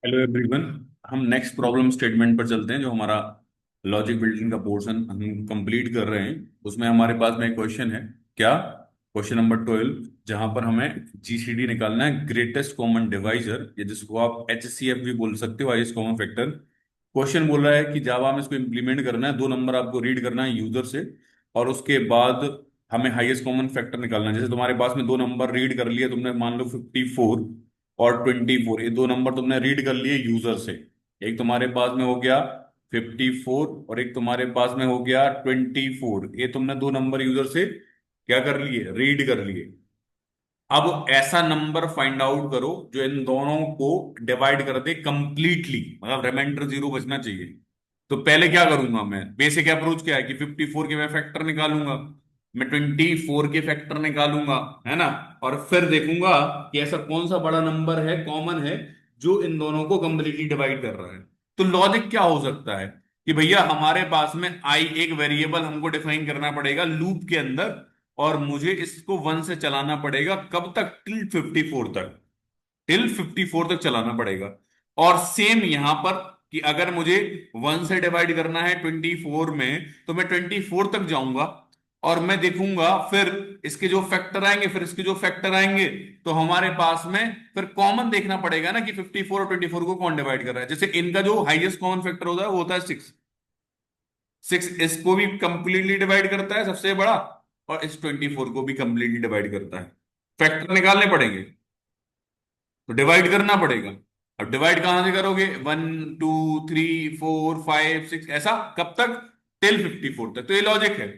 Hello everyone. हम next problem statement पर चलते हैं। जो हमारा लॉजिक बिल्डिंग का पोर्शन हम कंप्लीट कर रहे हैं, उसमें हमारे पास में एक क्वेश्चन है। क्या? क्वेश्चन नंबर 12, जहां पर हमें जीसीडी निकालना है, ग्रेटेस्ट कॉमन डिवाइजर, या जिसको आप एचसीएफ भी बोल सकते हो, हाईएस्ट कॉमन फैक्टर। क्वेश्चन बोल रहा है कि जावा में इसको इम्प्लीमेंट करना है, दो नंबर आपको रीड करना है यूजर से, और उसके बाद हमें हाईएस्ट कॉमन फैक्टर निकालना है। जैसे तुम्हारे पास में दो नंबर रीड कर लिए तुमने, मान लो 54 और 24, ये दो नंबर तुमने रीड कर लिए यूजर से। एक तुम्हारे पास में हो गया 54 और एक तुम्हारे पास में हो गया 24। ये तुमने दो नंबर यूजर से क्या कर लिए? रीड कर लिए। अब ऐसा नंबर फाइंड आउट करो जो इन दोनों को डिवाइड कर दे कंप्लीटली, मतलब रिमाइंडर जीरो बचना चाहिए। तो पहले क्या करूंगा मैं? बेसिक अप्रोच क्या है कि 54 के मैं फैक्टर निकालूंगा, मैं 24 के फैक्टर निकालूंगा, है ना। और फिर देखूंगा कि ऐसा कौन सा बड़ा नंबर है, कॉमन है, जो इन दोनों को कंप्लीटली डिवाइड कर रहा है। तो लॉजिक क्या हो सकता है कि भैया हमारे पास में आई एक वेरिएबल हमको डिफाइन करना पड़ेगा लूप के अंदर, और मुझे इसको वन से चलाना पड़ेगा। कब तक? टिल 54 तक। टिल 54 तक चलाना पड़ेगा। और सेम यहां पर कि अगर मुझे वन से डिवाइड करना है 24 में, तो मैं 24 तक जाऊंगा और मैं देखूंगा फिर इसके जो फैक्टर आएंगे, फिर इसके जो फैक्टर आएंगे, तो हमारे पास में फिर कॉमन देखना पड़ेगा ना कि 54 और 24 को कौन डिवाइड कर रहा है। जैसे इनका जो हाईएस्ट कॉमन फैक्टर होता है वो होता है 6। 6 इसको भी कंप्लीटली डिवाइड करता है, सबसे बड़ा, और इस 24 को भी कंप्लीटली डिवाइड करता है। फैक्टर निकालने पड़ेंगे तो डिवाइड करना पड़ेगा। अब डिवाइड कहां से करोगे? 1 2 3 4 5 6, ऐसा कब तक? टिल 54 तक। तो ये लॉजिक है।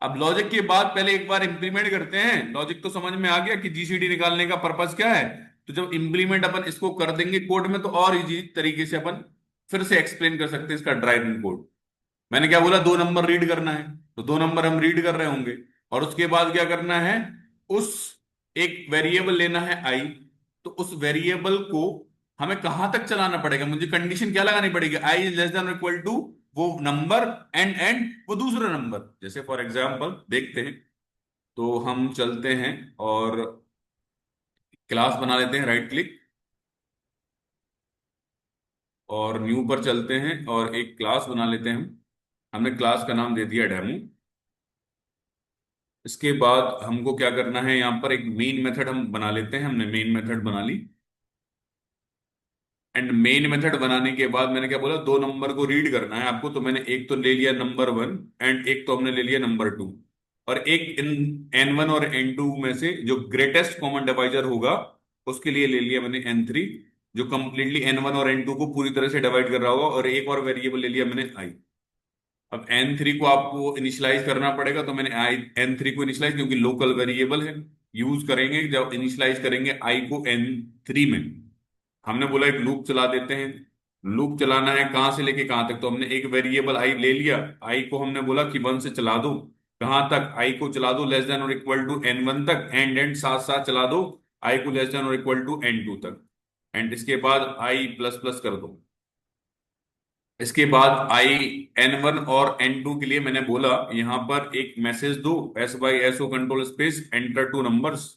अब लॉजिक के बाद पहले एक बार इंप्लीमेंट करते हैं। लॉजिक तो समझ में आ गया कि जीसीडी निकालने का पर्पस क्या है। तो जब इंप्लीमेंट अपन इसको कर देंगे कोड में, तो और इजी तरीके से अपन फिर से एक्सप्लेन कर सकते हैं इसका ड्राइविंग कोड। मैंने क्या बोला? दो नंबर रीड करना है, तो दो नंबर हम रीड कर रहे होंगे। और उसके बाद क्या करना है? उस एक वेरिएबल लेना है आई। तो उस वेरिएबल को हमें कहां तक चलाना पड़ेगा? मुझे कंडीशन क्या लगानी पड़ेगी? I is less than equal to वो नंबर, एंड वो दूसरा नंबर। जैसे फॉर एग्जाम्पल देखते हैं, तो हम चलते हैं और क्लास बना लेते हैं, राइट क्लिक, और न्यू पर चलते हैं और एक क्लास बना लेते हैं हम। हमने क्लास का नाम दे दिया डेमो। इसके बाद हमको क्या करना है? यहाँ पर एक मेन मेथड हम बना लेते हैं। हमने मेन मेथड बना ली। एंड मेन मेथड बनाने के बाद मैंने क्या बोला? दो नंबर को रीड करना है आपको। तो मैंने एक तो ले लिया नंबर वन, एंड एक तो हमने ले लिया नंबर टू। और एक इन N1 और N2 में से जो ग्रेटेस्ट कॉमन डिवाइजर होगा, उसके लिए ले लिया मैंने N3, जो कंप्लीटली N1 और N2 को पूरी तरह से डिवाइड कर रहा होगा। और एक और वेरिएबल ले लिया मैंने आई। अब N3 को आपको इनिशियलाइज करना पड़ेगा, तो मैंने आई N3 को इनिशियलाइज, क्योंकि लोकल वेरिएबल है, यूज करेंगे जब इनिशियलाइज करेंगे आई को N3 में। हमने बोला एक लूप चला देते हैं। लूप चलाना है कहां से लेके कहां तक? तो हमने एक वेरिएबल आई ले लिया। आई को हमने बोला कि वन से चला दो। कहां तक? आई को चला दो लेस देन और इक्वल टू N1 तक, एंड साथ साथ चला दो आई को लेस देन और इक्वल टू N2 तक। एंड इसके बाद आई प्लस प्लस कर दो। इसके बाद आई N1 और N2 के लिए मैंने बोला यहां पर एक मैसेज दो, S Y S O control space enter two numbers.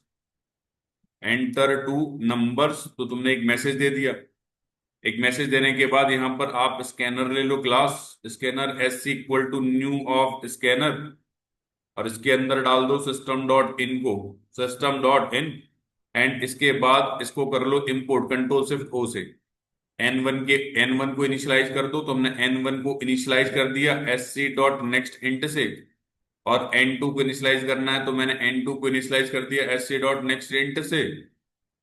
Enter two numbers, तो तुमने एक मैसेज दे दिया। एक मैसेज देने के बाद यहां पर आप स्कैनर ले लो, class scanner, S equal to new of scanner, और इसके अंदर डाल दो सिस्टम डॉट इन को, सिस्टम डॉट इन। एंड इसके बाद इसको कर लो इंपोर्ट, कंट्रोल शिफ्ट ओ से। एन वन को इनिशियलाइज कर दो, तो हमने N1 को इनिशियलाइज कर दिया S C dot next int से। और N2 को इनिशियलाइज करना है, तो मैंने N2 को इनिशियलाइज कर दिया S C dot next int से।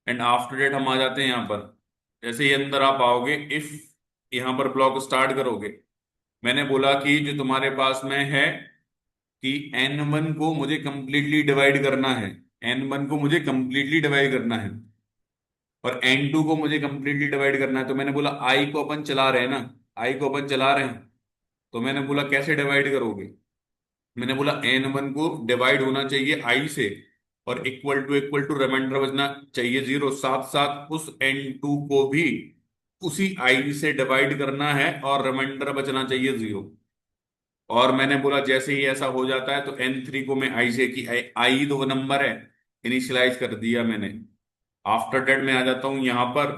एंड आफ्टर डेट हम आ जाते हैं यहाँ पर। जैसे ही अंदर आप आओगे, इफ यहाँ पर ब्लॉक स्टार्ट करोगे, मैंने बोला कि जो तुम्हारे पास में है कि N1 को मुझे कंप्लीटली डिवाइड करना है। N1 को मुझे कंप्लीटली डिवाइड करना है, और N2 को मुझे कंप्लीटली डिवाइड करना है। तो मैंने बोला आई को अपन चला रहे हैं ना, आई को अपन चला रहे हैं। तो मैंने बोला कैसे डिवाइड करोगे? मैंने बोला N1 को डिवाइड होना चाहिए आई से, और इक्वल टू रिमाइंडर बचना चाहिए जीरो। साथ साथ उस N2 को भी उसी आई से डिवाइड करना है, और रिमाइंडर बचना चाहिए जीरो। और मैंने बोला जैसे ही ऐसा हो जाता है, तो N3 को मैं आई से, कि आई दो नंबर है, इनिशियलाइज कर दिया मैंने। आफ्टर डेट में आ जाता हूं यहां पर।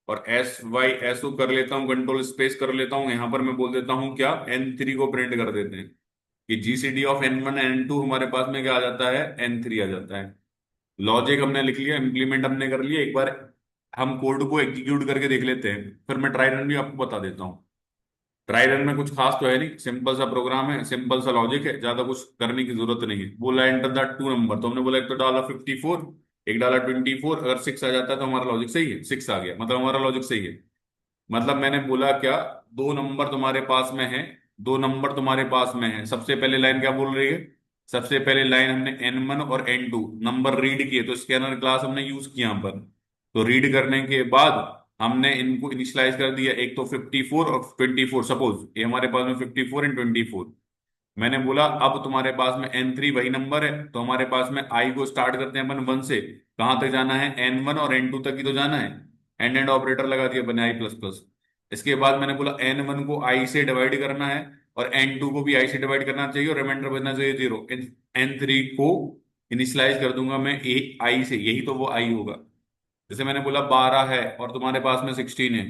और एस वाई एस ओ कर लेता हूँ, कंट्रोल स्पेस कर लेता हूँ, यहां पर मैं बोल देता हूँ क्या, N3 को प्रिंट कर देते हैं कि GCD ऑफ N1 N2 हमारे पास में क्या आ जाता है, N3 आ जाता है। लॉजिक हमने लिख लिया, इंप्लीमेंट हमने कर लिया। एक बार हम कोड को एग्जीक्यूट करके देख लेते हैं, फिर मैं ट्राई रन भी आपको बता देता हूँ। ट्राई रन में कुछ खास तो है नहीं, सिंपल सा प्रोग्राम है, सिंपल सा लॉजिक है, ज्यादा कुछ करने की जरूरत नहीं है। बोला एंटर द टू नंबर, तो हमने बोला एक तो डाला 54, एक डाला 24, अगर 6 आ जाता है तो हमारा लॉजिक सही है, 6 आ गया मतलब हमारा लॉजिक सही है। मतलब मैंने बोला क्या, दो नंबर तुम्हारे पास में है, दो नंबर तुम्हारे पास में है। सबसे पहले लाइन क्या बोल रही है, सबसे पहले लाइन हमने N1 और N2 नंबर रीड किए, तो स्कैनर क्लास हमने यूज किया यहाँ पर। तो रीड करने के बाद हमने इनको इनिशियलाइज कर दिया, एक तो 54 और 24, सपोज ये हमारे पास में 54 एंड 24। मैंने बोला अब तुम्हारे पास में N3 वही नंबर है, तो हमारे पास में आई को स्टार्ट करते हैं अपन 1 से, कहां तक जाना है, N1 और N2 तक ही तो जाना है। एंड ऑपरेटर लगा दिया अपने I++। इसके बाद मैंने बोला N1 को आई से डिवाइड करना है, और N2 को भी आई से डिवाइड करना चाहिए, और रिमाइंडर बचना चाहिए 0। N3 को इनिशियलाइज कर दूंगा मैं ए आई से, यही तो वो आई होगा। जैसे मैंने बोला 12 है और तुम्हारे पास में 16 है,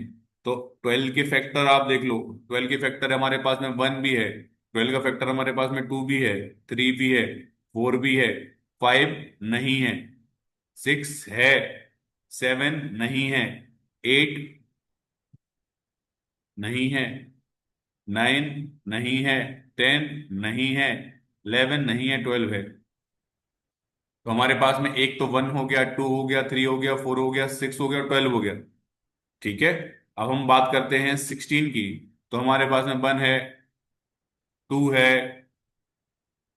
तो 12 के फैक्टर आप देख लो। 12 के फैक्टर हमारे पास में 1 भी है, 12 का फैक्टर हमारे पास में 2 भी है, 3 भी है, 4 भी है, 5 नहीं है, 6 है, 7 नहीं है, 8 नहीं है, 9 नहीं है, 10 नहीं है, 11 नहीं है, 12 है। तो हमारे पास में एक तो 1 हो गया, 2 हो गया, 3 हो गया, 4 हो गया, 6 हो गया, 12 हो गया। ठीक है। अब हम बात करते हैं 16 की, तो हमारे पास में 1 है, 2 है,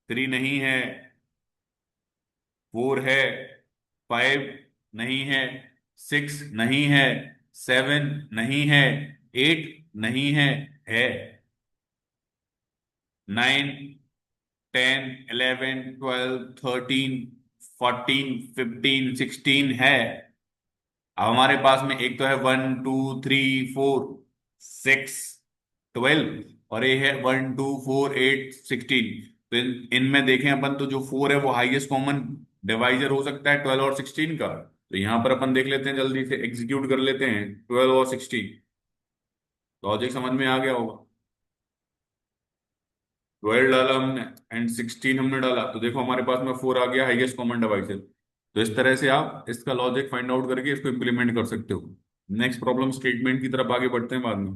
3 नहीं है, 4 है, 5 नहीं है, 6 नहीं है, 7 नहीं है, 8 नहीं है 9, 10, 11, 12, 13, 14, 15, 16 है। अब हमारे पास में एक तो है 1, 2, 3, 4, 6, 12, और ये है 1, 2, 4, 8, 16। तो इनमें देखें अपन, तो जो 4 है वो हाईएस्ट कॉमन डिवाइजर हो सकता है 12 और 16 का। तो यहां पर अपन देख लेते हैं, जल्दी से एग्जीक्यूट कर लेते हैं 12 और 16। लॉजिक समझ में आ गया होगा। 12 डाला हमने एंड 16 हमने डाला, तो देखो हमारे पास में 4 आ गया हाईएस्ट कॉमन डिवाइजर। तो इस तरह से आप इसका लॉजिक फाइंड आउट करके इसको इंप्लीमेंट कर सकते हो। नेक्स्ट प्रॉब्लम स्टेटमेंट की तरफ आगे बढ़ते हैं बाद में।